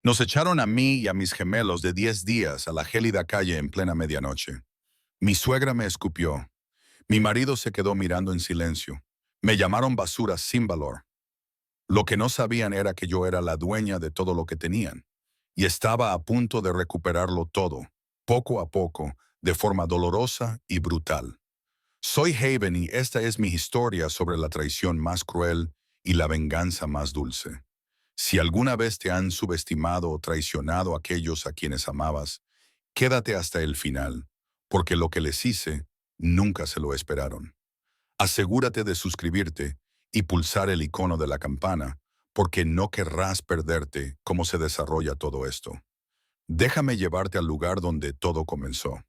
Nos echaron a mí y a mis gemelos de 10 días a la gélida calle en plena medianoche. Mi suegra me escupió. Mi marido se quedó mirando en silencio. Me llamaron basura sin valor. Lo que no sabían era que yo era la dueña de todo lo que tenían. Y estaba a punto de recuperarlo todo, poco a poco, de forma dolorosa y brutal. Soy Haven y esta es mi historia sobre la traición más cruel y la venganza más dulce. Si alguna vez te han subestimado o traicionado a aquellos a quienes amabas, quédate hasta el final, porque lo que les hice nunca se lo esperaron. Asegúrate de suscribirte y pulsar el icono de la campana, porque no querrás perderte cómo se desarrolla todo esto. Déjame llevarte al lugar donde todo comenzó.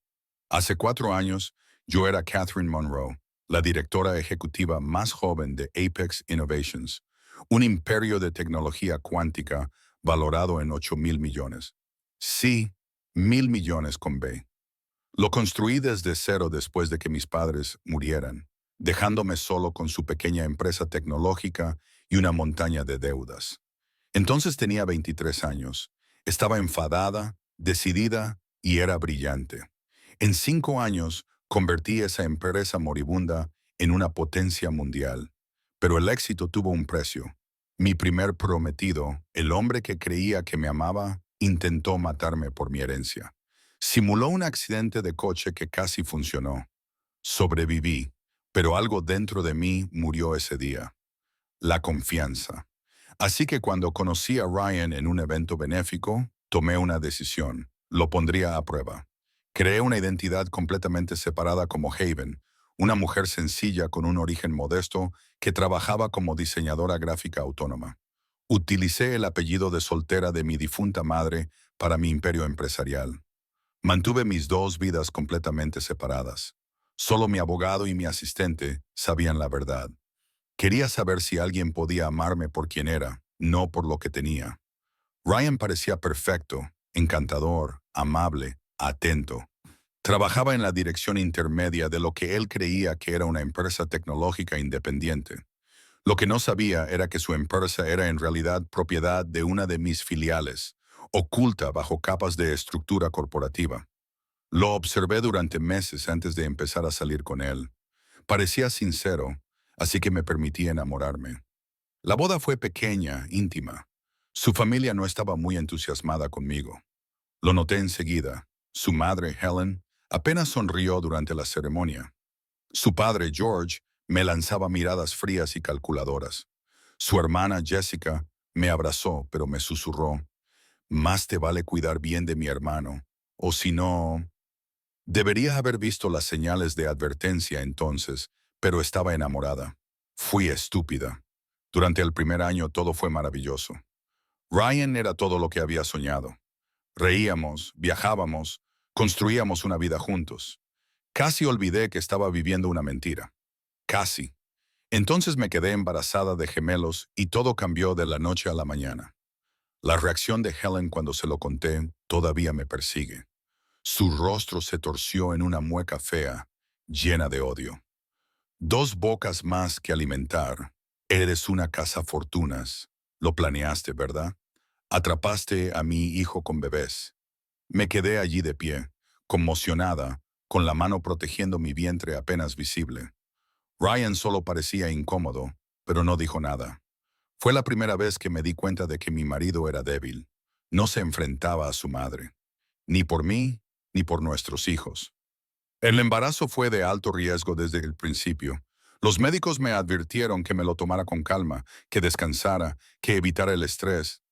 Hace 4 años, yo era Catherine Monroe, la directora ejecutiva más joven de Apex Innovations, un imperio de tecnología cuántica valorado en 8.000 millones. Sí, 1.000 millones con B. Lo construí desde cero después de que mis padres murieran, dejándome solo con su pequeña empresa tecnológica y una montaña de deudas. Entonces tenía 23 años. Estaba enfadada, decidida y era brillante. En 5 años convertí esa empresa moribunda en una potencia mundial. Pero el éxito tuvo un precio. Mi primer prometido, el hombre que creía que me amaba, intentó matarme por mi herencia. Simuló un accidente de coche que casi funcionó. Sobreviví, pero algo dentro de mí murió ese día. La confianza. Así que cuando conocí a Ryan en un evento benéfico, tomé una decisión. Lo pondría a prueba. Creé una identidad completamente separada como Haven, una mujer sencilla con un origen modesto que trabajaba como diseñadora gráfica autónoma. Utilicé el apellido de soltera de mi difunta madre para mi imperio empresarial. Mantuve mis dos vidas completamente separadas. Solo mi abogado y mi asistente sabían la verdad. Quería saber si alguien podía amarme por quien era, no por lo que tenía. Ryan parecía perfecto, encantador, amable, atento. Trabajaba en la dirección intermedia de lo que él creía que era una empresa tecnológica independiente. Lo que no sabía era que su empresa era en realidad propiedad de una de mis filiales, oculta bajo capas de estructura corporativa. Lo observé durante meses antes de empezar a salir con él. Parecía sincero, así que me permití enamorarme. La boda fue pequeña, íntima. Su familia no estaba muy entusiasmada conmigo. Lo noté enseguida. Su madre, Helen, apenas sonrió durante la ceremonia. Su padre, George, me lanzaba miradas frías y calculadoras. Su hermana, Jessica, me abrazó, pero me susurró, «Más te vale cuidar bien de mi hermano, o si no...». Debería haber visto las señales de advertencia entonces, pero estaba enamorada. Fui estúpida. Durante el primer año todo fue maravilloso. Ryan era todo lo que había soñado. Reíamos, viajábamos, construíamos una vida juntos. Casi olvidé que estaba viviendo una mentira. Casi. Entonces me quedé embarazada de gemelos y todo cambió de la noche a la mañana. La reacción de Helen cuando se lo conté todavía me persigue. Su rostro se torció en una mueca fea, llena de odio. Dos bocas más que alimentar. Eres una cazafortunas. Lo planeaste, ¿verdad? Atrapaste a mi hijo con bebés. Me quedé allí de pie, conmocionada, con la mano protegiendo mi vientre apenas visible. Ryan solo parecía incómodo, pero no dijo nada. Fue la primera vez que me di cuenta de que mi marido era débil. No se enfrentaba a su madre. Ni por mí, ni por nuestros hijos. El embarazo fue de alto riesgo desde el principio. Los médicos me advirtieron que me lo tomara con calma, que descansara, que evitara el estrés.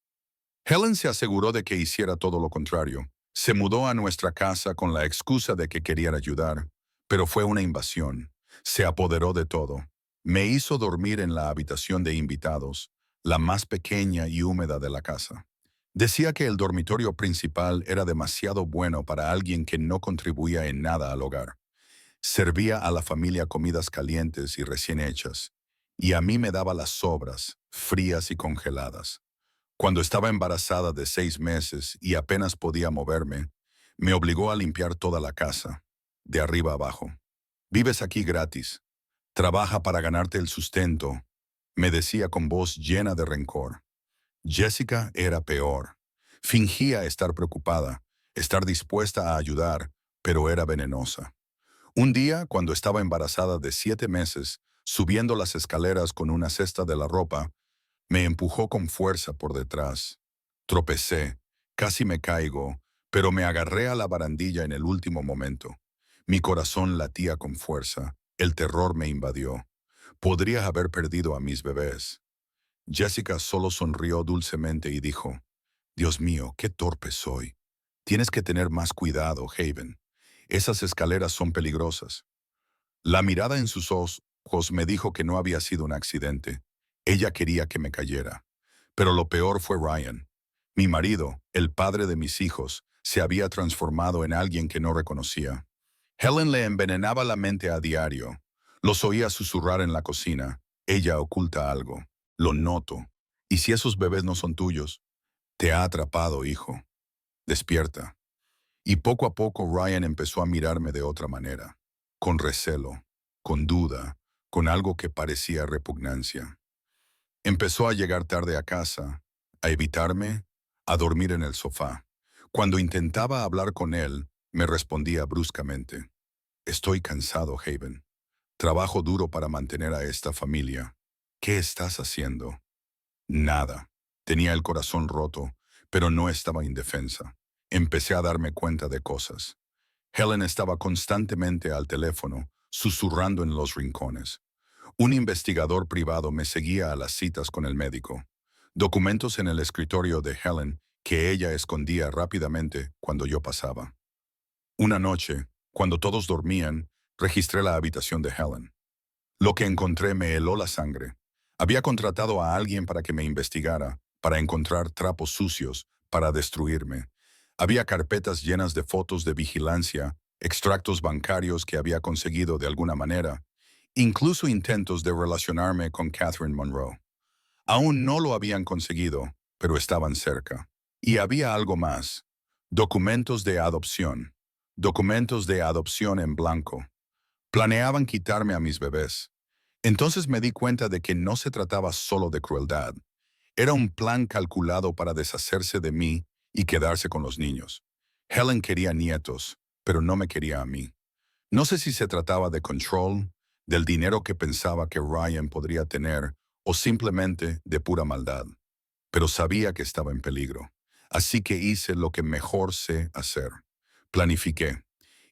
Helen se aseguró de que hiciera todo lo contrario. Se mudó a nuestra casa con la excusa de que quería ayudar, pero fue una invasión. Se apoderó de todo. Me hizo dormir en la habitación de invitados, la más pequeña y húmeda de la casa. Decía que el dormitorio principal era demasiado bueno para alguien que no contribuía en nada al hogar. Servía a la familia comidas calientes y recién hechas, y a mí me daba las sobras, frías y congeladas. Cuando estaba embarazada de 6 meses y apenas podía moverme, me obligó a limpiar toda la casa, de arriba abajo. Vives aquí gratis. Trabaja para ganarte el sustento, me decía con voz llena de rencor. Jessica era peor. Fingía estar preocupada, estar dispuesta a ayudar, pero era venenosa. Un día, cuando estaba embarazada de 7 meses, subiendo las escaleras con una cesta de la ropa, me empujó con fuerza por detrás. Tropecé, casi me caigo, pero me agarré a la barandilla en el último momento. Mi corazón latía con fuerza, el terror me invadió. Podría haber perdido a mis bebés. Jessica solo sonrió dulcemente y dijo, Dios mío, qué torpe soy. Tienes que tener más cuidado, Haven. Esas escaleras son peligrosas. La mirada en sus ojos me dijo que no había sido un accidente. Ella quería que me cayera. Pero lo peor fue Ryan. Mi marido, el padre de mis hijos, se había transformado en alguien que no reconocía. Helen le envenenaba la mente a diario. Los oía susurrar en la cocina. Ella oculta algo. Lo noto. ¿Y si esos bebés no son tuyos? Te ha atrapado, hijo. Despierta. Y poco a poco Ryan empezó a mirarme de otra manera, con recelo, con duda, con algo que parecía repugnancia. Empezó a llegar tarde a casa, a evitarme, a dormir en el sofá. Cuando intentaba hablar con él, me respondía bruscamente, Estoy cansado, Haven. Trabajo duro para mantener a esta familia. ¿Qué estás haciendo? Nada. Tenía el corazón roto, pero no estaba indefensa. Empecé a darme cuenta de cosas. Helen estaba constantemente al teléfono, susurrando en los rincones. Un investigador privado me seguía a las citas con el médico. Documentos en el escritorio de Helen que ella escondía rápidamente cuando yo pasaba. Una noche, cuando todos dormían, registré la habitación de Helen. Lo que encontré me heló la sangre. Había contratado a alguien para que me investigara, para encontrar trapos sucios, para destruirme. Había carpetas llenas de fotos de vigilancia, extractos bancarios que había conseguido de alguna manera, incluso intentos de relacionarme con Catherine Monroe. Aún no lo habían conseguido, pero estaban cerca. Y había algo más. Documentos de adopción. Documentos de adopción en blanco. Planeaban quitarme a mis bebés. Entonces me di cuenta de que no se trataba solo de crueldad. Era un plan calculado para deshacerse de mí y quedarse con los niños. Helen quería nietos, pero no me quería a mí. No sé si se trataba de control, del dinero que pensaba que Ryan podría tener, o simplemente de pura maldad. Pero sabía que estaba en peligro. Así que hice lo que mejor sé hacer. Planifiqué.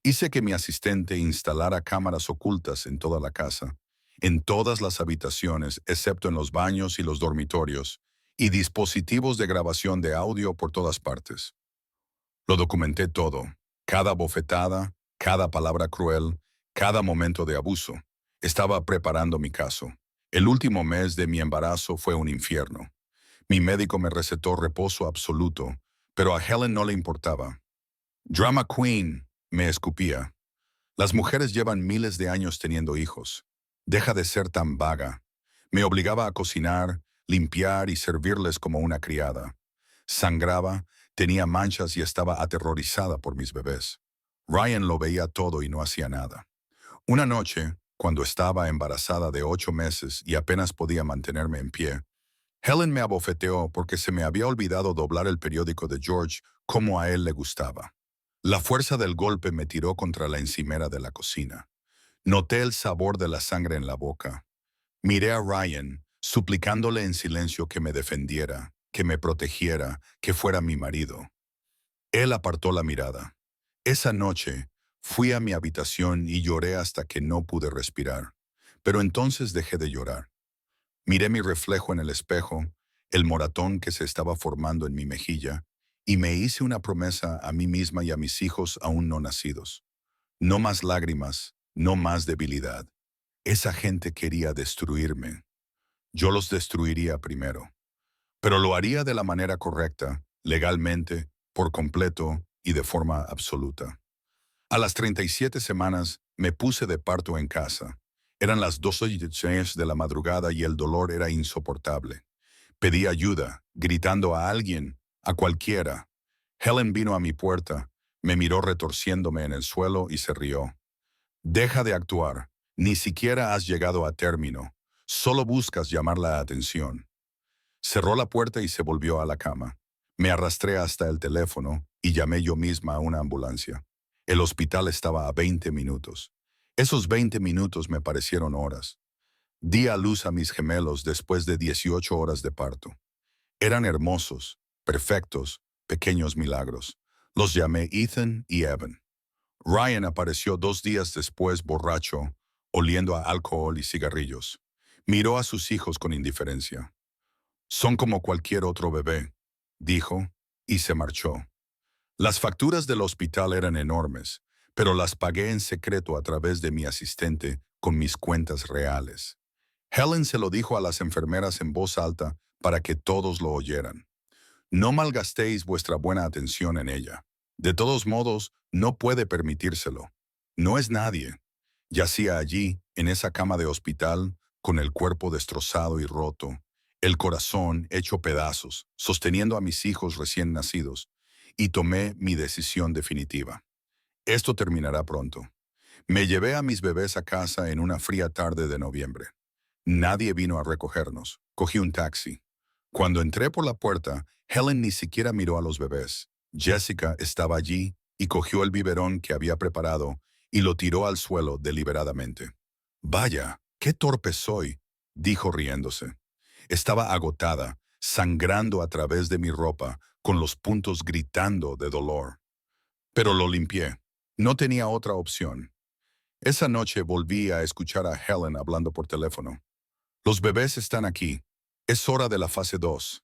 Hice que mi asistente instalara cámaras ocultas en toda la casa, en todas las habitaciones, excepto en los baños y los dormitorios, y dispositivos de grabación de audio por todas partes. Lo documenté todo, cada bofetada, cada palabra cruel, cada momento de abuso. Estaba preparando mi caso. El último mes de mi embarazo fue un infierno. Mi médico me recetó reposo absoluto, pero a Helen no le importaba. Drama Queen, me escupía. Las mujeres llevan miles de años teniendo hijos. Deja de ser tan vaga. Me obligaba a cocinar, limpiar y servirles como una criada. Sangraba, tenía manchas y estaba aterrorizada por mis bebés. Ryan lo veía todo y no hacía nada. Una noche, cuando estaba embarazada de 8 meses y apenas podía mantenerme en pie, Helen me abofeteó porque se me había olvidado doblar el periódico de George como a él le gustaba. La fuerza del golpe me tiró contra la encimera de la cocina. Noté el sabor de la sangre en la boca. Miré a Ryan, suplicándole en silencio que me defendiera, que me protegiera, que fuera mi marido. Él apartó la mirada. Esa noche, fui a mi habitación y lloré hasta que no pude respirar. Pero entonces dejé de llorar. Miré mi reflejo en el espejo, el moratón que se estaba formando en mi mejilla, y me hice una promesa a mí misma y a mis hijos aún no nacidos. No más lágrimas, no más debilidad. Esa gente quería destruirme. Yo los destruiría primero. Pero lo haría de la manera correcta, legalmente, por completo y de forma absoluta. A las 37 semanas me puse de parto en casa. Eran las 12:10 de la madrugada y el dolor era insoportable. Pedí ayuda, gritando a alguien, a cualquiera. Helen vino a mi puerta, me miró retorciéndome en el suelo y se rió. Deja de actuar, ni siquiera has llegado a término, solo buscas llamar la atención. Cerró la puerta y se volvió a la cama. Me arrastré hasta el teléfono y llamé yo misma a una ambulancia. El hospital estaba a 20 minutos. Esos 20 minutos me parecieron horas. Di a luz a mis gemelos después de 18 horas de parto. Eran hermosos, perfectos, pequeños milagros. Los llamé Ethan y Evan. Ryan apareció 2 días después borracho, oliendo a alcohol y cigarrillos. Miró a sus hijos con indiferencia. Son como cualquier otro bebé, dijo, y se marchó. Las facturas del hospital eran enormes, pero las pagué en secreto a través de mi asistente con mis cuentas reales. Helen se lo dijo a las enfermeras en voz alta para que todos lo oyeran. No malgastéis vuestra buena atención en ella. De todos modos, no puede permitírselo. No es nadie. Yacía allí, en esa cama de hospital, con el cuerpo destrozado y roto, el corazón hecho pedazos, sosteniendo a mis hijos recién nacidos, y tomé mi decisión definitiva. Esto terminará pronto. Me llevé a mis bebés a casa en una fría tarde de noviembre. Nadie vino a recogernos. Cogí un taxi. Cuando entré por la puerta, Helen ni siquiera miró a los bebés. Jessica estaba allí y cogió el biberón que había preparado y lo tiró al suelo deliberadamente. «Vaya, qué torpe soy», dijo riéndose. Estaba agotada, sangrando a través de mi ropa, con los puntos gritando de dolor. Pero lo limpié. No tenía otra opción. Esa noche volví a escuchar a Helen hablando por teléfono. «Los bebés están aquí. Es hora de la fase 2.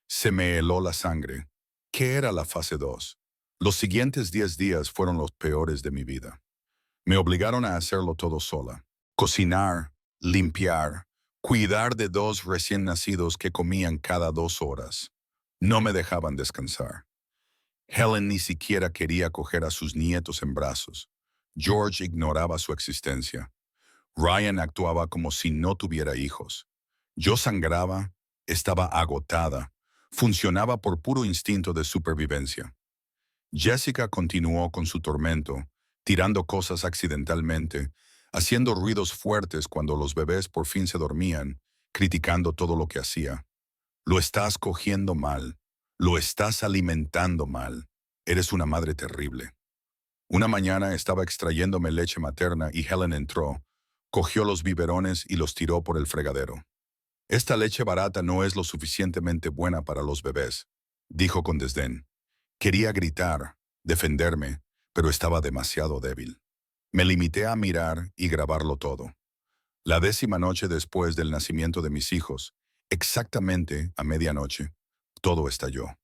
Se me heló la sangre. ¿Qué era la fase 2? Los siguientes 10 días fueron los peores de mi vida. Me obligaron a hacerlo todo sola. Cocinar, limpiar, cuidar de 2 recién nacidos que comían cada 2 horas. No me dejaban descansar. Helen ni siquiera quería coger a sus nietos en brazos. George ignoraba su existencia. Ryan actuaba como si no tuviera hijos. Yo sangraba, estaba agotada, funcionaba por puro instinto de supervivencia. Jessica continuó con su tormento, tirando cosas accidentalmente, haciendo ruidos fuertes cuando los bebés por fin se dormían, criticando todo lo que hacía. «Lo estás cogiendo mal, lo estás alimentando mal, eres una madre terrible». Una mañana estaba extrayéndome leche materna y Helen entró, cogió los biberones y los tiró por el fregadero. «Esta leche barata no es lo suficientemente buena para los bebés», dijo con desdén. Quería gritar, defenderme, pero estaba demasiado débil. Me limité a mirar y grabarlo todo. La 10ª noche después del nacimiento de mis hijos, exactamente a medianoche, todo estalló.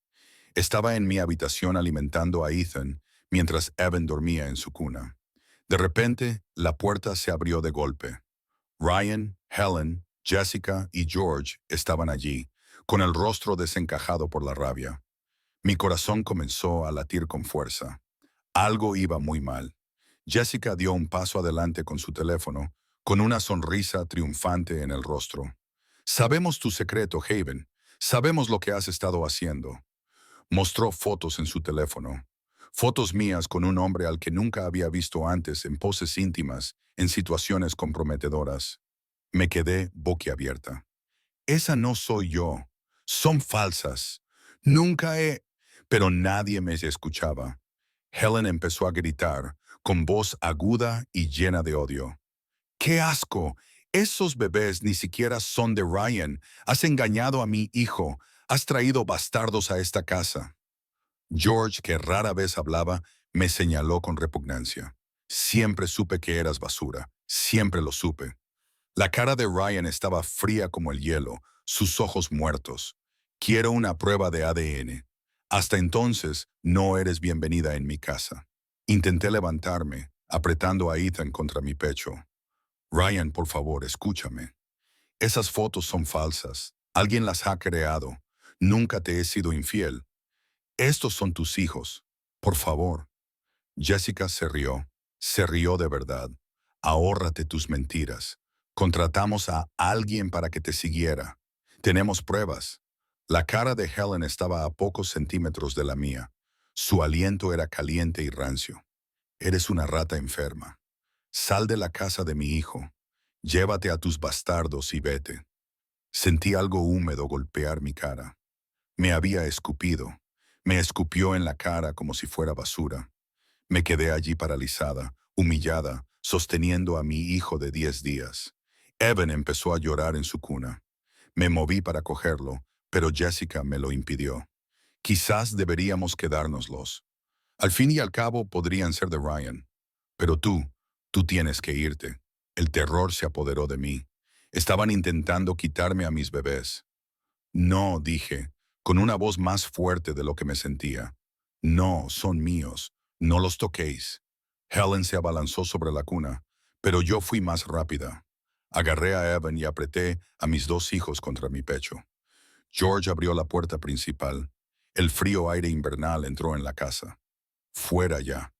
Estaba en mi habitación alimentando a Ethan mientras Evan dormía en su cuna. De repente, la puerta se abrió de golpe. Ryan, Helen, Jessica y George estaban allí, con el rostro desencajado por la rabia. Mi corazón comenzó a latir con fuerza. Algo iba muy mal. Jessica dio un paso adelante con su teléfono, con una sonrisa triunfante en el rostro. «Sabemos tu secreto, Haven. Sabemos lo que has estado haciendo». Mostró fotos en su teléfono. Fotos mías con un hombre al que nunca había visto antes en poses íntimas, en situaciones comprometedoras. Me quedé boquiabierta. «Esa no soy yo. Son falsas. Nunca he...» Pero nadie me escuchaba. Helen empezó a gritar, con voz aguda y llena de odio. «¡Qué asco! Esos bebés ni siquiera son de Ryan. Has engañado a mi hijo. Has traído bastardos a esta casa». George, que rara vez hablaba, me señaló con repugnancia. «Siempre supe que eras basura. Siempre lo supe». La cara de Ryan estaba fría como el hielo, sus ojos muertos. «Quiero una prueba de ADN. Hasta entonces, no eres bienvenida en mi casa». Intenté levantarme, apretando a Ethan contra mi pecho. «Ryan, por favor, escúchame. Esas fotos son falsas. Alguien las ha creado. Nunca te he sido infiel. Estos son tus hijos. Por favor». Jessica se rió de verdad. «Ahórrate tus mentiras. Contratamos a alguien para que te siguiera. Tenemos pruebas». La cara de Helen estaba a pocos centímetros de la mía. Su aliento era caliente y rancio. «Eres una rata enferma. Sal de la casa de mi hijo. Llévate a tus bastardos y vete». Sentí algo húmedo golpear mi cara. Me había escupido. Me escupió en la cara como si fuera basura. Me quedé allí paralizada, humillada, sosteniendo a mi hijo de 10 días. Evan empezó a llorar en su cuna. Me moví para cogerlo, pero Jessica me lo impidió. Quizás deberíamos quedárnoslos. Al fin y al cabo podrían ser de Ryan. Pero tú tienes que irte. El terror se apoderó de mí. Estaban intentando quitarme a mis bebés. No, dije, con una voz más fuerte de lo que me sentía. No, son míos. No los toquéis. Helen se abalanzó sobre la cuna, pero yo fui más rápida. Agarré a Evan y apreté a mis dos hijos contra mi pecho. George abrió la puerta principal. El frío aire invernal entró en la casa. Fuera ya.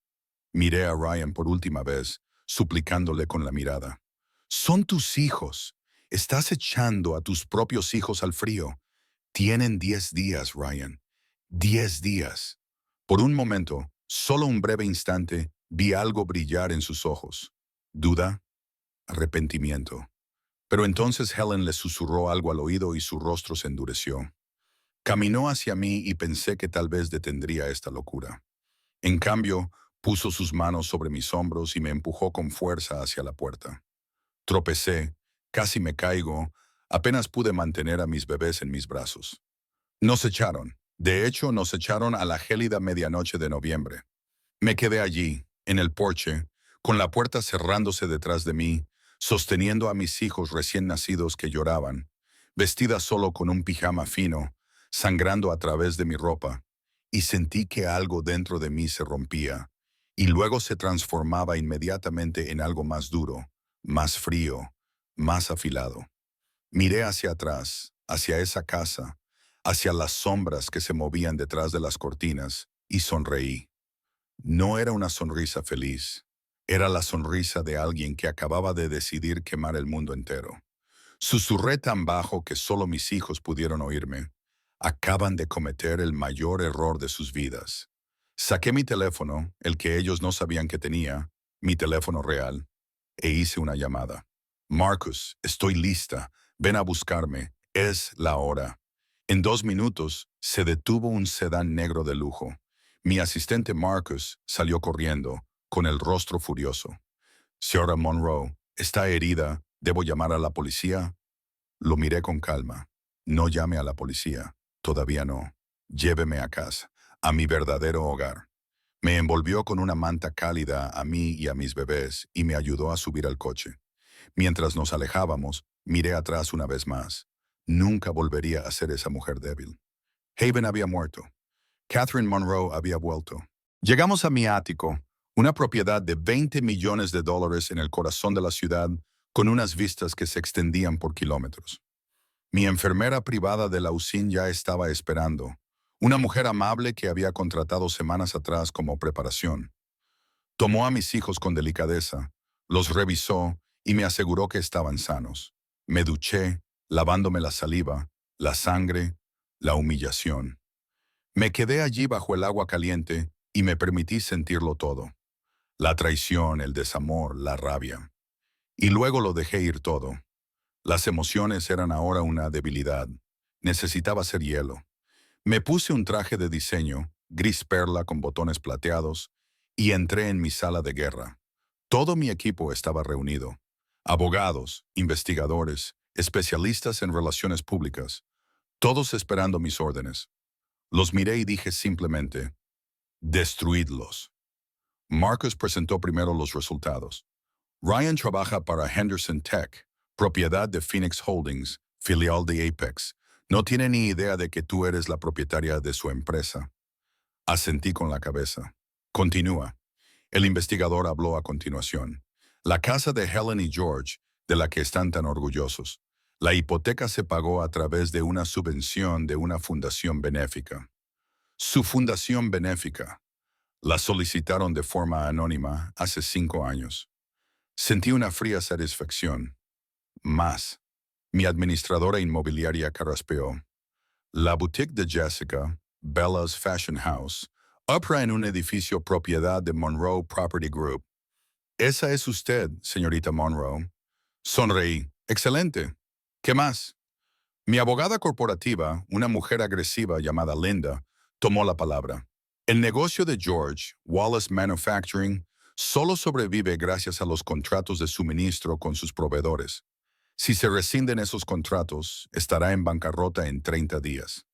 Miré a Ryan por última vez, suplicándole con la mirada. Son tus hijos. Estás echando a tus propios hijos al frío. Tienen 10 días, Ryan. 10 días. Por un momento, solo un breve instante, vi algo brillar en sus ojos. Duda, arrepentimiento. Pero entonces Helen le susurró algo al oído y su rostro se endureció. Caminó hacia mí y pensé que tal vez detendría esta locura. En cambio, puso sus manos sobre mis hombros y me empujó con fuerza hacia la puerta. Tropecé, casi me caigo, apenas pude mantener a mis bebés en mis brazos. Nos echaron. De hecho, nos echaron a la gélida medianoche de noviembre. Me quedé allí, en el porche, con la puerta cerrándose detrás de mí, sosteniendo a mis hijos recién nacidos que lloraban, vestida solo con un pijama fino, sangrando a través de mi ropa, y sentí que algo dentro de mí se rompía, y luego se transformaba inmediatamente en algo más duro, más frío, más afilado. Miré hacia atrás, hacia esa casa, hacia las sombras que se movían detrás de las cortinas, y sonreí. No era una sonrisa feliz. Era la sonrisa de alguien que acababa de decidir quemar el mundo entero. Susurré tan bajo que solo mis hijos pudieron oírme. Acaban de cometer el mayor error de sus vidas. Saqué mi teléfono, el que ellos no sabían que tenía, mi teléfono real, e hice una llamada. Marcus, estoy lista. Ven a buscarme. Es la hora. En 2 minutos se detuvo un sedán negro de lujo. Mi asistente Marcus salió corriendo, con el rostro furioso. Señora Monroe, está herida. ¿Debo llamar a la policía? Lo miré con calma. No llame a la policía. Todavía no. Lléveme a casa, a mi verdadero hogar. Me envolvió con una manta cálida a mí y a mis bebés y me ayudó a subir al coche. Mientras nos alejábamos, miré atrás una vez más. Nunca volvería a ser esa mujer débil. Haven había muerto. Catherine Monroe había vuelto. Llegamos a mi ático, una propiedad de $20 millones en el corazón de la ciudad, con unas vistas que se extendían por kilómetros. Mi enfermera privada de la UCIN ya estaba esperando, una mujer amable que había contratado semanas atrás como preparación. Tomó a mis hijos con delicadeza, los revisó y me aseguró que estaban sanos. Me duché, lavándome la saliva, la sangre, la humillación. Me quedé allí bajo el agua caliente y me permití sentirlo todo. La traición, el desamor, la rabia. Y luego lo dejé ir todo. Las emociones eran ahora una debilidad. Necesitaba ser hielo. Me puse un traje de diseño, gris perla con botones plateados, y entré en mi sala de guerra. Todo mi equipo estaba reunido. Abogados, investigadores, especialistas en relaciones públicas, todos esperando mis órdenes. Los miré y dije simplemente, destruidlos. Marcus presentó primero los resultados. Ryan trabaja para Henderson Tech, propiedad de Phoenix Holdings, filial de Apex. No tiene ni idea de que tú eres la propietaria de su empresa. Asentí con la cabeza. Continúa. El investigador habló a continuación. La casa de Helen y George, de la que están tan orgullosos. La hipoteca se pagó a través de una subvención de una fundación benéfica. Su fundación benéfica. La solicitaron de forma anónima hace 5 años. Sentí una fría satisfacción. Más. Mi administradora inmobiliaria carraspeó. La boutique de Jessica, Bella's Fashion House, opera en un edificio propiedad de Monroe Property Group. Esa es usted, señorita Monroe. Sonreí. Excelente. ¿Qué más? Mi abogada corporativa, una mujer agresiva llamada Linda, Tomó la palabra. El negocio de George, Wallace Manufacturing, solo sobrevive gracias a los contratos de suministro con sus proveedores. Si se rescinden esos contratos, estará en bancarrota en 30 días.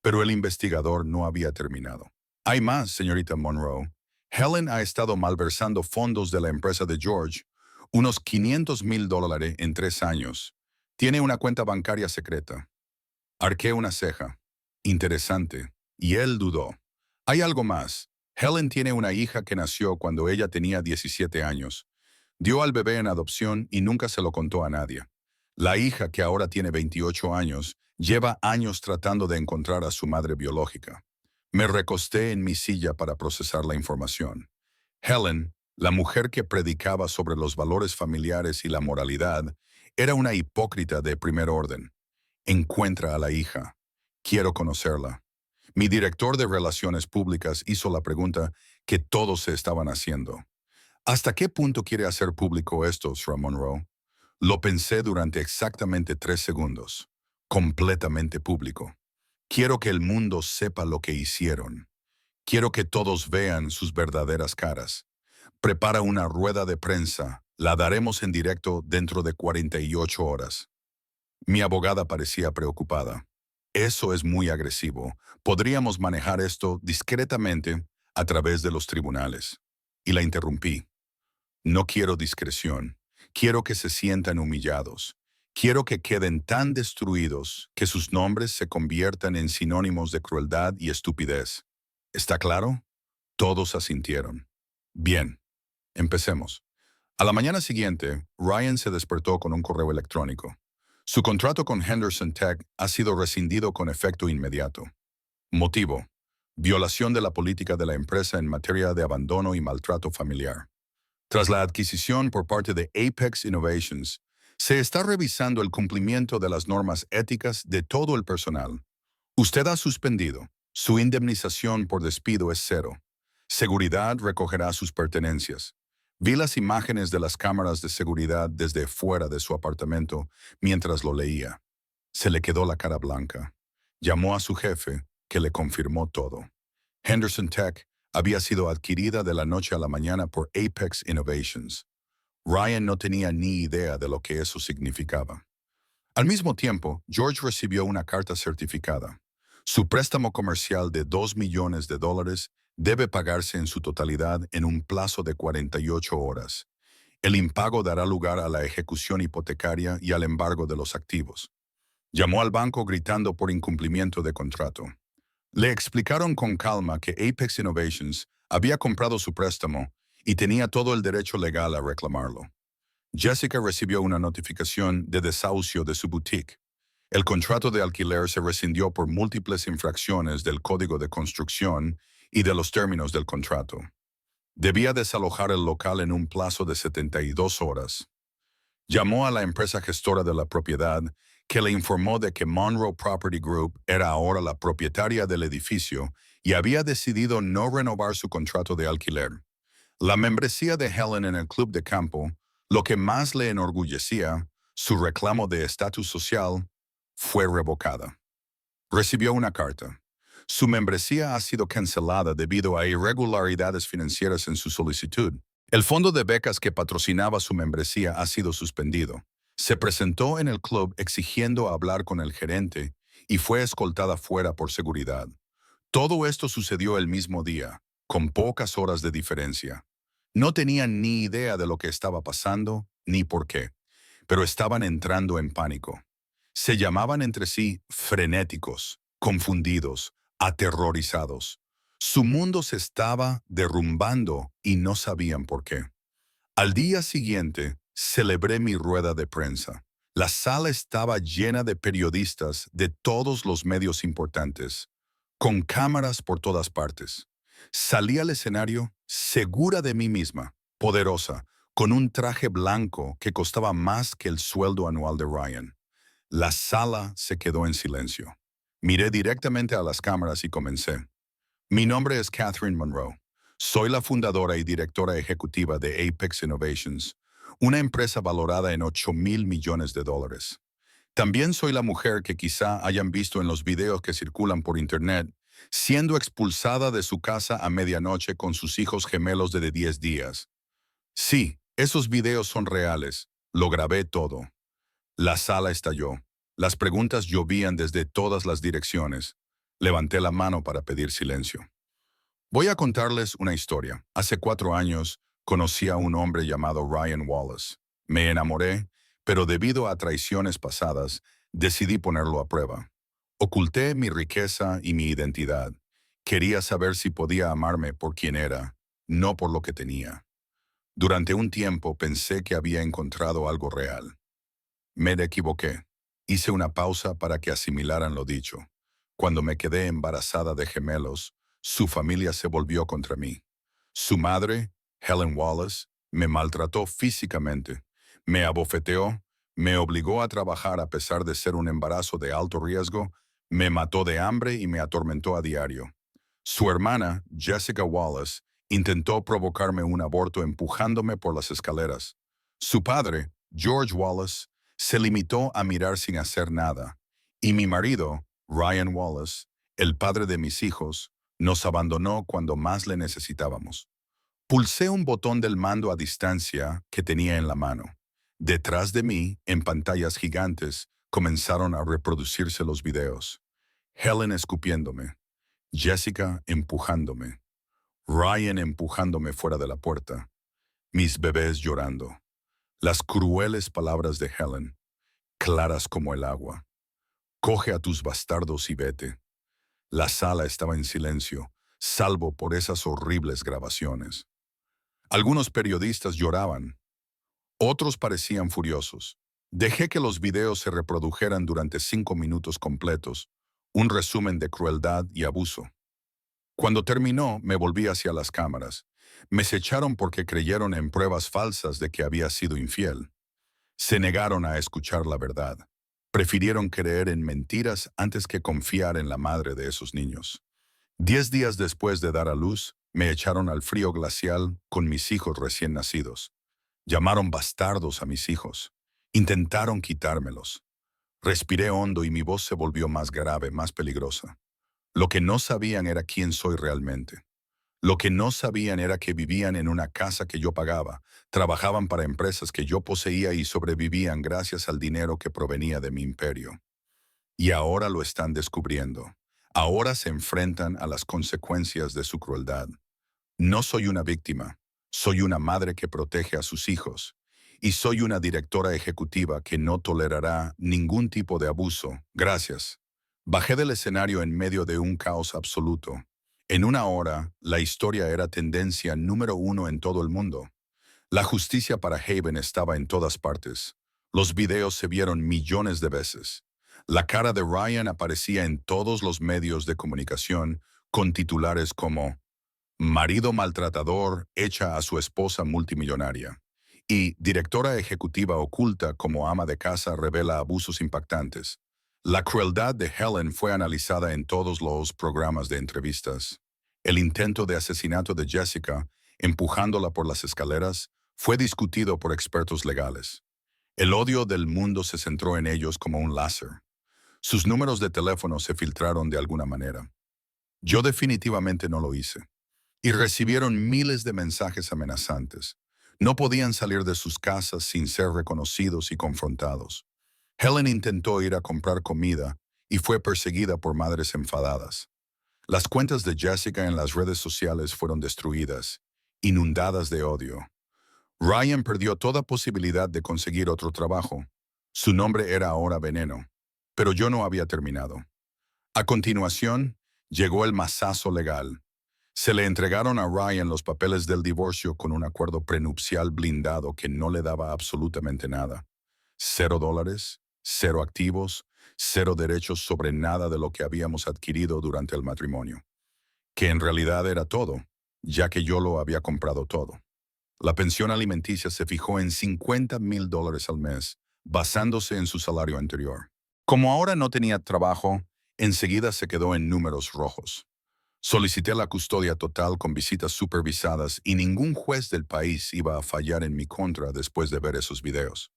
Pero el investigador no había terminado. Hay más, señorita Monroe. Helen ha estado malversando fondos de la empresa de George, unos $500,000 en 3 años. Tiene una cuenta bancaria secreta. Arqué una ceja. Interesante. Y él dudó. Hay algo más. Helen tiene una hija que nació cuando ella tenía 17 años. Dio al bebé en adopción y nunca se lo contó a nadie. La hija, que ahora tiene 28 años, lleva años tratando de encontrar a su madre biológica. Me recosté en mi silla para procesar la información. Helen, la mujer que predicaba sobre los valores familiares y la moralidad, era una hipócrita de primer orden. Encuentra a la hija. Quiero conocerla. Mi director de Relaciones Públicas hizo la pregunta que todos se estaban haciendo. ¿Hasta qué punto quiere hacer público esto, Sra. Monroe? Lo pensé durante exactamente 3 segundos. Completamente público. Quiero que el mundo sepa lo que hicieron. Quiero que todos vean sus verdaderas caras. Prepara una rueda de prensa. La daremos en directo dentro de 48 horas. Mi abogada parecía preocupada. Eso es muy agresivo. Podríamos manejar esto discretamente a través de los tribunales. Y la interrumpí. No quiero discreción. Quiero que se sientan humillados. Quiero que queden tan destruidos que sus nombres se conviertan en sinónimos de crueldad y estupidez. ¿Está claro? Todos asintieron. Bien, empecemos. A la mañana siguiente, Ryan se despertó con un correo electrónico. Su contrato con Henderson Tech ha sido rescindido con efecto inmediato. Motivo: violación de la política de la empresa en materia de abandono y maltrato familiar. Tras la adquisición por parte de Apex Innovations, se está revisando el cumplimiento de las normas éticas de todo el personal. Usted ha suspendido. Su indemnización por despido es 0. Seguridad recogerá sus pertenencias. Vi las imágenes de las cámaras de seguridad desde fuera de su apartamento mientras lo leía. Se le quedó la cara blanca. Llamó a su jefe, que le confirmó todo. Henderson Tech había sido adquirida de la noche a la mañana por Apex Innovations. Ryan no tenía ni idea de lo que eso significaba. Al mismo tiempo, George recibió una carta certificada. Su préstamo comercial de $2 millones debe pagarse en su totalidad en un plazo de 48 horas. El impago dará lugar a la ejecución hipotecaria y al embargo de los activos. Llamó al banco gritando por incumplimiento de contrato. Le explicaron con calma que Apex Innovations había comprado su préstamo y tenía todo el derecho legal a reclamarlo. Jessica recibió una notificación de desahucio de su boutique. El contrato de alquiler se rescindió por múltiples infracciones del Código de Construcción y de los términos del contrato. Debía desalojar el local en un plazo de 72 horas. Llamó a la empresa gestora de la propiedad, que le informó de que Monroe Property Group era ahora la propietaria del edificio y había decidido no renovar su contrato de alquiler. La membresía de Helen en el club de campo, lo que más le enorgullecía, su reclamo de estatus social, fue revocada. Recibió una carta. Su membresía ha sido cancelada debido a irregularidades financieras en su solicitud. El fondo de becas que patrocinaba su membresía ha sido suspendido. Se presentó en el club exigiendo hablar con el gerente y fue escoltada fuera por seguridad. Todo esto sucedió el mismo día, con pocas horas de diferencia. No tenían ni idea de lo que estaba pasando ni por qué, pero estaban entrando en pánico. Se llamaban entre sí frenéticos, confundidos, aterrorizados. Su mundo se estaba derrumbando y no sabían por qué. Al día siguiente, celebré mi rueda de prensa. La sala estaba llena de periodistas de todos los medios importantes, con cámaras por todas partes. Salí al escenario segura de mí misma, poderosa, con un traje blanco que costaba más que el sueldo anual de Ryan. La sala se quedó en silencio. Miré directamente a las cámaras y comencé. Mi nombre es Catherine Monroe. Soy la fundadora y directora ejecutiva de Apex Innovations, una empresa valorada en $8,000 millones. También soy la mujer que quizá hayan visto en los videos que circulan por Internet, siendo expulsada de su casa a medianoche con sus hijos gemelos de 10 días. Sí, esos videos son reales. Lo grabé todo. La sala estalló. Las preguntas llovían desde todas las direcciones. Levanté la mano para pedir silencio. Voy a contarles una historia. Hace 4 años conocí a un hombre llamado Ryan Wallace. Me enamoré, pero debido a traiciones pasadas, decidí ponerlo a prueba. Oculté mi riqueza y mi identidad. Quería saber si podía amarme por quien era, no por lo que tenía. Durante un tiempo pensé que había encontrado algo real. Me equivoqué. Hice una pausa para que asimilaran lo dicho. Cuando me quedé embarazada de gemelos, su familia se volvió contra mí. Su madre, Helen Wallace, me maltrató físicamente, me abofeteó, me obligó a trabajar a pesar de ser un embarazo de alto riesgo, me mató de hambre y me atormentó a diario. Su hermana, Jessica Wallace, intentó provocarme un aborto empujándome por las escaleras. Su padre, George Wallace, se limitó a mirar sin hacer nada. Y mi marido, Ryan Wallace, el padre de mis hijos, nos abandonó cuando más le necesitábamos. Pulsé un botón del mando a distancia que tenía en la mano. Detrás de mí, en pantallas gigantes, comenzaron a reproducirse los videos. Helen escupiéndome, Jessica empujándome, Ryan empujándome fuera de la puerta, mis bebés llorando. Las crueles palabras de Helen, claras como el agua. Coge a tus bastardos y vete. La sala estaba en silencio, salvo por esas horribles grabaciones. Algunos periodistas lloraban, otros parecían furiosos. Dejé que los videos se reprodujeran durante 5 minutos completos, un resumen de crueldad y abuso. Cuando terminó, me volví hacia las cámaras. Me echaron porque creyeron en pruebas falsas de que había sido infiel. Se negaron a escuchar la verdad. Prefirieron creer en mentiras antes que confiar en la madre de esos niños. 10 días después de dar a luz, me echaron al frío glacial con mis hijos recién nacidos. Llamaron bastardos a mis hijos. Intentaron quitármelos. Respiré hondo y mi voz se volvió más grave, más peligrosa. Lo que no sabían era quién soy realmente. Lo que no sabían era que vivían en una casa que yo pagaba, trabajaban para empresas que yo poseía y sobrevivían gracias al dinero que provenía de mi imperio. Y ahora lo están descubriendo. Ahora se enfrentan a las consecuencias de su crueldad. No soy una víctima, soy una madre que protege a sus hijos. Y soy una directora ejecutiva que no tolerará ningún tipo de abuso. Gracias. Bajé del escenario en medio de un caos absoluto. En una hora, la historia era tendencia número 1 en todo el mundo. La justicia para Haven estaba en todas partes. Los videos se vieron millones de veces. La cara de Ryan aparecía en todos los medios de comunicación con titulares como marido maltratador echa a su esposa multimillonaria y directora ejecutiva oculta como ama de casa revela abusos impactantes. La crueldad de Helen fue analizada en todos los programas de entrevistas. El intento de asesinato de Jessica, empujándola por las escaleras, fue discutido por expertos legales. El odio del mundo se centró en ellos como un láser. Sus números de teléfono se filtraron de alguna manera. Yo definitivamente no lo hice. Y recibieron miles de mensajes amenazantes. No podían salir de sus casas sin ser reconocidos y confrontados. Helen intentó ir a comprar comida y fue perseguida por madres enfadadas. Las cuentas de Jessica en las redes sociales fueron destruidas, inundadas de odio. Ryan perdió toda posibilidad de conseguir otro trabajo. Su nombre era ahora Veneno, pero yo no había terminado. A continuación, llegó el mazazo legal. Se le entregaron a Ryan los papeles del divorcio con un acuerdo prenupcial blindado que no le daba absolutamente nada. $0, 0 activos, 0 derechos sobre nada de lo que habíamos adquirido durante el matrimonio. Que en realidad era todo, ya que yo lo había comprado todo. La pensión alimenticia se fijó en $50,000 al mes, basándose en su salario anterior. Como ahora no tenía trabajo, enseguida se quedó en números rojos. Solicité la custodia total con visitas supervisadas y ningún juez del país iba a fallar en mi contra después de ver esos videos.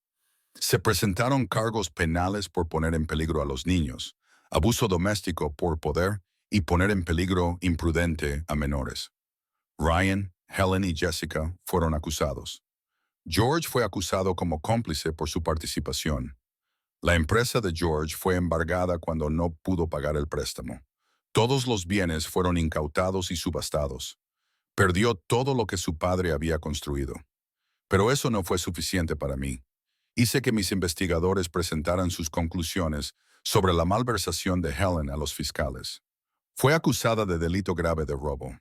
Se presentaron cargos penales por poner en peligro a los niños, abuso doméstico por poder y poner en peligro imprudente a menores. Ryan, Helen y Jessica fueron acusados. George fue acusado como cómplice por su participación. La empresa de George fue embargada cuando no pudo pagar el préstamo. Todos los bienes fueron incautados y subastados. Perdió todo lo que su padre había construido. Pero eso no fue suficiente para mí. Hice que mis investigadores presentaran sus conclusiones sobre la malversación de Helen a los fiscales. Fue acusada de delito grave de robo.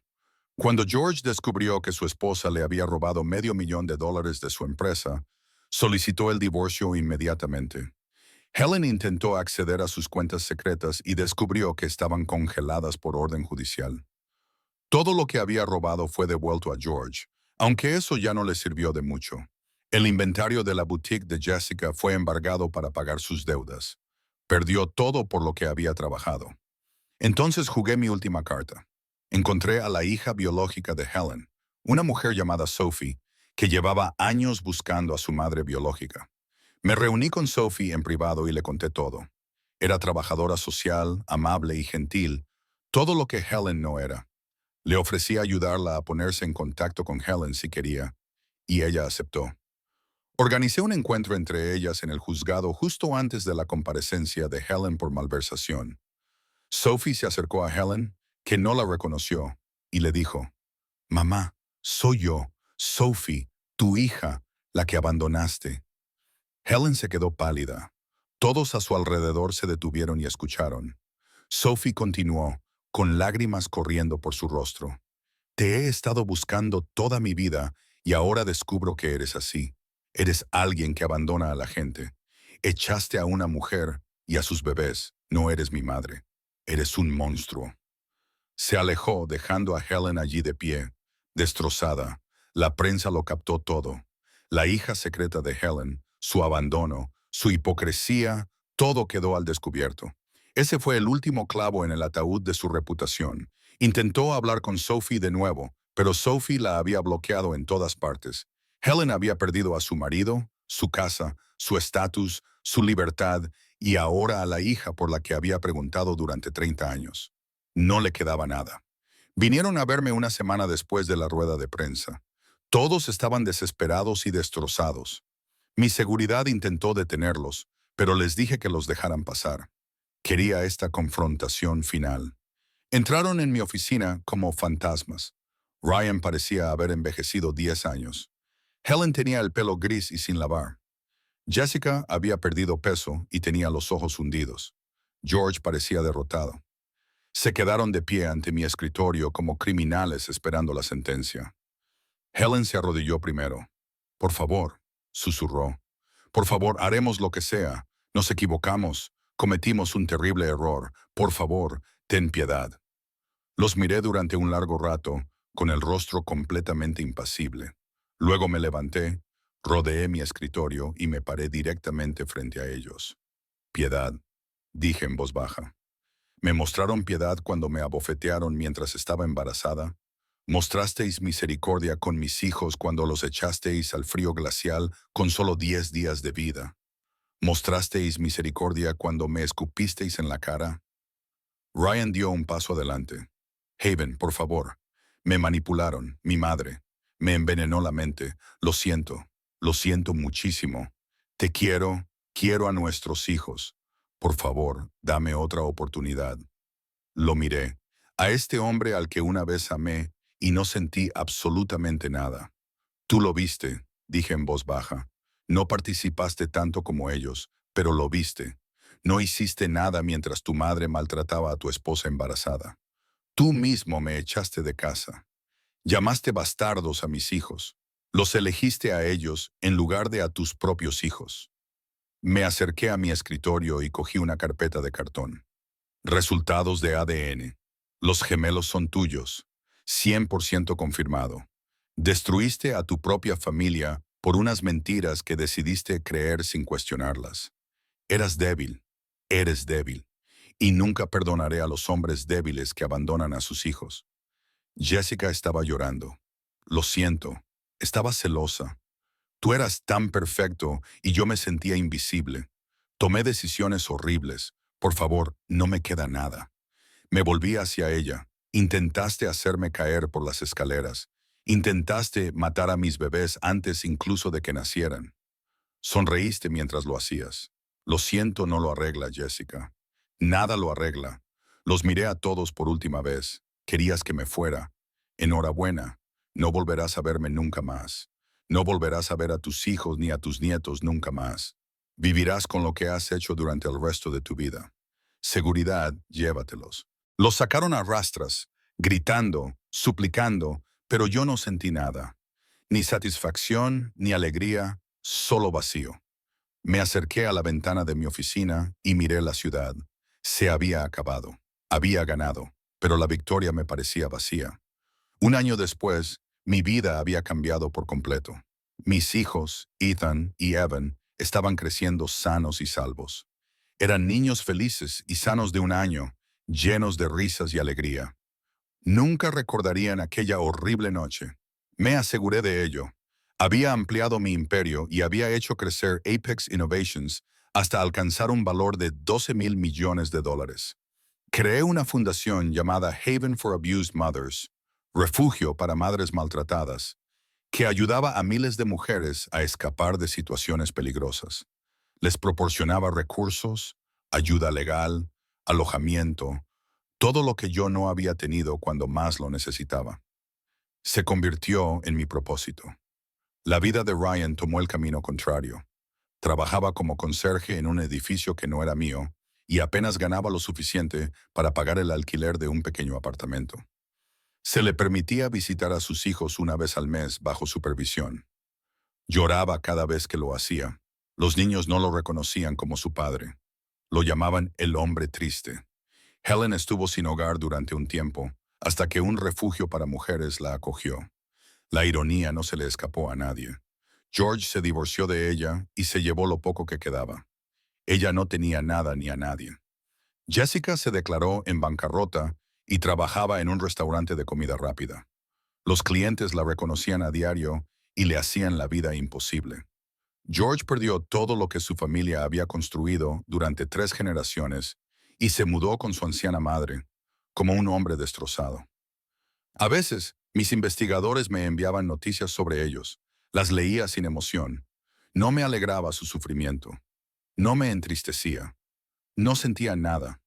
Cuando George descubrió que su esposa le había robado $500,000 de su empresa, solicitó el divorcio inmediatamente. Helen intentó acceder a sus cuentas secretas y descubrió que estaban congeladas por orden judicial. Todo lo que había robado fue devuelto a George, aunque eso ya no le sirvió de mucho. El inventario de la boutique de Jessica fue embargado para pagar sus deudas. Perdió todo por lo que había trabajado. Entonces jugué mi última carta. Encontré a la hija biológica de Helen, una mujer llamada Sophie, que llevaba años buscando a su madre biológica. Me reuní con Sophie en privado y le conté todo. Era trabajadora social, amable y gentil, todo lo que Helen no era. Le ofrecí ayudarla a ponerse en contacto con Helen si quería, y ella aceptó. Organicé un encuentro entre ellas en el juzgado justo antes de la comparecencia de Helen por malversación. Sophie se acercó a Helen, que no la reconoció, y le dijo, «Mamá, soy yo, Sophie, tu hija, la que abandonaste». Helen se quedó pálida. Todos a su alrededor se detuvieron y escucharon. Sophie continuó, con lágrimas corriendo por su rostro. «Te he estado buscando toda mi vida y ahora descubro que eres así. Eres alguien que abandona a la gente. Echaste a una mujer y a sus bebés. No eres mi madre. Eres un monstruo». Se alejó, dejando a Helen allí de pie, destrozada. La prensa lo captó todo. La hija secreta de Helen, su abandono, su hipocresía, todo quedó al descubierto. Ese fue el último clavo en el ataúd de su reputación. Intentó hablar con Sophie de nuevo, pero Sophie la había bloqueado en todas partes. Helen había perdido a su marido, su casa, su estatus, su libertad y ahora a la hija por la que había preguntado durante 30 años. No le quedaba nada. Vinieron a verme una semana después de la rueda de prensa. Todos estaban desesperados y destrozados. Mi seguridad intentó detenerlos, pero les dije que los dejaran pasar. Quería esta confrontación final. Entraron en mi oficina como fantasmas. Ryan parecía haber envejecido 10 años. Helen tenía el pelo gris y sin lavar. Jessica había perdido peso y tenía los ojos hundidos. George parecía derrotado. Se quedaron de pie ante mi escritorio como criminales esperando la sentencia. Helen se arrodilló primero. «Por favor», susurró. «Por favor, haremos lo que sea. Nos equivocamos. Cometimos un terrible error. Por favor, ten piedad». Los miré durante un largo rato, con el rostro completamente impasible. Luego me levanté, rodeé mi escritorio y me paré directamente frente a ellos. «Piedad», dije en voz baja. «¿Me mostraron piedad cuando me abofetearon mientras estaba embarazada? ¿Mostrasteis misericordia con mis hijos cuando los echasteis al frío glacial con solo 10 días de vida? ¿Mostrasteis misericordia cuando me escupisteis en la cara?» Ryan dio un paso adelante. «Haven, por favor. Me manipularon, mi madre. Me envenenó la mente. Lo siento muchísimo. Te quiero a nuestros hijos. Por favor, dame otra oportunidad». Lo miré, a este hombre al que una vez amé y no sentí absolutamente nada. «Tú lo viste», dije en voz baja. «No participaste tanto como ellos, pero lo viste. No hiciste nada mientras tu madre maltrataba a tu esposa embarazada. Tú mismo me echaste de casa. Llamaste bastardos a mis hijos. Los elegiste a ellos en lugar de a tus propios hijos». Me acerqué a mi escritorio y cogí una carpeta de cartón. «Resultados de ADN. Los gemelos son tuyos. 100% confirmado. Destruiste a tu propia familia por unas mentiras que decidiste creer sin cuestionarlas. Eras débil. Eres débil. Y nunca perdonaré a los hombres débiles que abandonan a sus hijos». Jessica estaba llorando. «Lo siento. Estaba celosa. Tú eras tan perfecto y yo me sentía invisible. Tomé decisiones horribles. Por favor, no me queda nada. Me volví hacia ella. Intentaste hacerme caer por las escaleras. Intentaste matar a mis bebés antes incluso de que nacieran. Sonreíste mientras lo hacías. Lo siento, no lo arregla, Jessica. Nada lo arregla. Los miré a todos por última vez. Querías que me fuera. Enhorabuena. No volverás a verme nunca más. No volverás a ver a tus hijos ni a tus nietos nunca más. Vivirás con lo que has hecho durante el resto de tu vida. Seguridad, llévatelos. Los sacaron a rastras, gritando, suplicando, pero yo no sentí nada. Ni satisfacción, ni alegría, solo vacío. Me acerqué a la ventana de mi oficina y miré la ciudad. Se había acabado. Había ganado, pero la victoria me parecía vacía. Un año después, mi vida había cambiado por completo. Mis hijos, Ethan y Evan, estaban creciendo sanos y salvos. Eran niños felices y sanos de un año, llenos de risas y alegría. Nunca recordarían aquella horrible noche. Me aseguré de ello. Había ampliado mi imperio y había hecho crecer Apex Innovations hasta alcanzar un valor de $12,000 millones. Creé una fundación llamada Haven for Abused Mothers, refugio para madres maltratadas, que ayudaba a miles de mujeres a escapar de situaciones peligrosas. Les proporcionaba recursos, ayuda legal, alojamiento, todo lo que yo no había tenido cuando más lo necesitaba. Se convirtió en mi propósito. La vida de Ryan tomó el camino contrario. Trabajaba como conserje en un edificio que no era mío y apenas ganaba lo suficiente para pagar el alquiler de un pequeño apartamento. Se le permitía visitar a sus hijos una vez al mes bajo supervisión. Lloraba cada vez que lo hacía. Los niños no lo reconocían como su padre. Lo llamaban el hombre triste. Helen estuvo sin hogar durante un tiempo, hasta que un refugio para mujeres la acogió. La ironía no se le escapó a nadie. George se divorció de ella y se llevó lo poco que quedaba. Ella no tenía nada ni a nadie. Jessica se declaró en bancarrota y trabajaba en un restaurante de comida rápida. Los clientes la reconocían a diario y le hacían la vida imposible. George perdió todo lo que su familia había construido durante 3 generaciones y se mudó con su anciana madre, como un hombre destrozado. A veces, mis investigadores me enviaban noticias sobre ellos. Las leía sin emoción. No me alegraba su sufrimiento. No me entristecía. No sentía nada.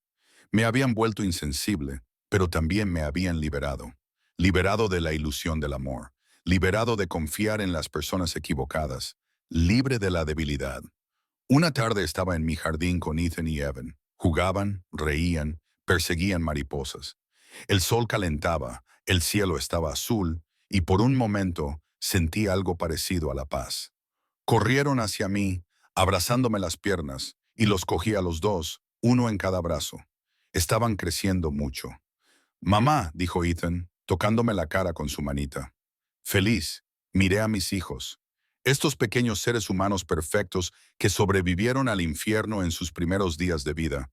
Me habían vuelto insensible, pero también me habían liberado. Liberado de la ilusión del amor. Liberado de confiar en las personas equivocadas. Libre de la debilidad. Una tarde estaba en mi jardín con Ethan y Evan. Jugaban, reían, perseguían mariposas. El sol calentaba, el cielo estaba azul, y por un momento sentí algo parecido a la paz. Corrieron hacia mí, abrazándome las piernas, y los cogí a los dos, uno en cada brazo. Estaban creciendo mucho. Mamá, dijo Ethan, tocándome la cara con su manita. Feliz, miré a mis hijos. Estos pequeños seres humanos perfectos que sobrevivieron al infierno en sus primeros días de vida.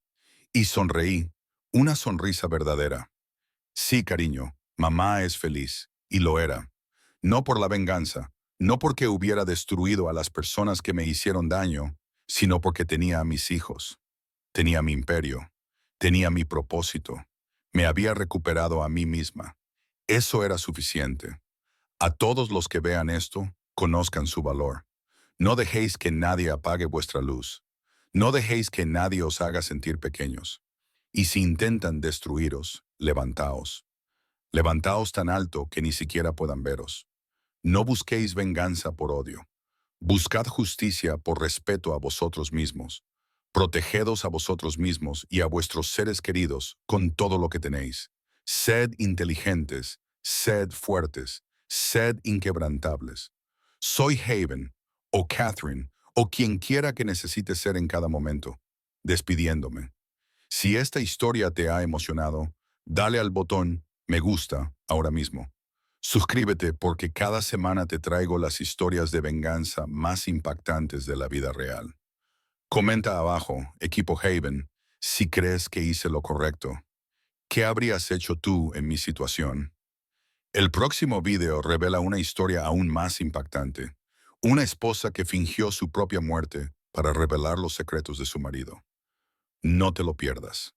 Y sonreí, una sonrisa verdadera. Sí, cariño, mamá es feliz, y lo era. No por la venganza, no porque hubiera destruido a las personas que me hicieron daño, sino porque tenía a mis hijos. Tenía mi imperio, tenía mi propósito, me había recuperado a mí misma. Eso era suficiente. A todos los que vean esto, conozcan su valor. No dejéis que nadie apague vuestra luz. No dejéis que nadie os haga sentir pequeños. Y si intentan destruiros, levantaos. Levantaos tan alto que ni siquiera puedan veros. No busquéis venganza por odio. Buscad justicia por respeto a vosotros mismos. Protegedos a vosotros mismos y a vuestros seres queridos con todo lo que tenéis. Sed inteligentes, sed fuertes, sed inquebrantables. Soy Haven, o Catherine, o quien quiera que necesite ser en cada momento, despidiéndome. Si esta historia te ha emocionado, dale al botón me gusta ahora mismo. Suscríbete porque cada semana te traigo las historias de venganza más impactantes de la vida real. Comenta abajo, equipo Haven, si crees que hice lo correcto. ¿Qué habrías hecho tú en mi situación? El próximo video revela una historia aún más impactante. Una esposa que fingió su propia muerte para revelar los secretos de su marido. No te lo pierdas.